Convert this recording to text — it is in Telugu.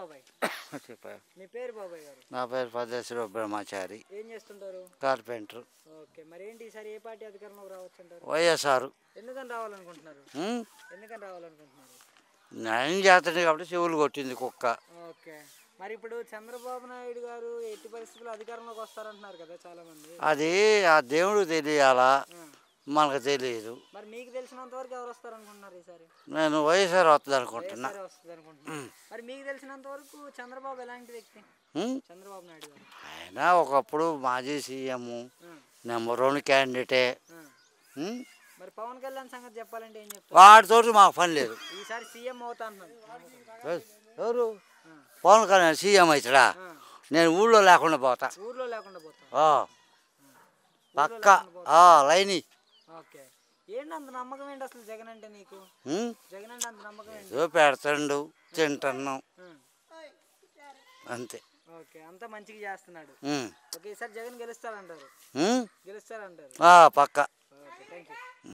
బాబాయ్ చెప్పారు. మీ పేరు బాబాయ్ గారు? నా పేరు పద్మేశ్వర బ్రహ్మచారి, ఏం చేస్తుంటారు? కార్పెంటర్. ఓకే, మరి ఏంటి ఈసారి ఏ పార్టీ అధికారంలోకి రావచ్చు అంటారు? వైఎస్ఆర్ ఎందుకని రావాలనుకుంటున్నారు? ఎందుకని రావాలనుకుంటున్నారు? న్యాయం చేస్తుంది కాబట్టి చెవులు కొట్టింది కుక్క. ఓకే, మరి ఇప్పుడు చంద్రబాబు నాయుడు గారు ఎట్టి పరిస్థితుల్లో అధికారంలోకి వస్తారంటున్నారు కదా చాలా మంది. అది ఆ దేవుడు తెలియాలా, మనకు తెలియదు. మరి మీకు తెలిసినంత వరకు ఎవరు వస్తారనుకుంటున్నారు ఈసారి? నేను వైఎస్ఆర్ వస్తుంది అనుకుంటున్నా. వస్తుంది అనుకుంటున్నాను. మరి మీకు తెలిసినంత వరకు చంద్రబాబు ఎలాంటి వ్యక్తి? చంద్రబాబు నాయుడు గారు ఆయన ఒకప్పుడు మాజీ సీఎం, నెంబర్ 1 క్యాండిడేటే. మరి పవన్ కళ్యాణ్ సంగతి చెప్పాలంటే ఏం చెప్తారు? వాడితో మాకు పని లేదు. ఈసారి సీఎం అవుతా అన్నారు. ఎవరు? పవన్ కళ్యాణ్ సీఎం అవుతాడా? నేను ఊళ్ళో లేకుండా పోతా. ఊర్లో లేకుండా పోతా పక్క లైని. ఓకే, ఏంటి అంత నమ్మకం ఏంటి అసలు జగన్ అంటే నీకు? జగన్ అంటే అంత నమ్మకం ఏంటి? ఏదో పెడతాడు, తింటున్నాం అంతే. ఓకే, అంతా మంచిగా చేస్తున్నాడు. ఓకే, ఈసారి జగన్ గెలుస్తాడంటారు? గెలుస్తాడంటారు పక్క. Okay, thank you.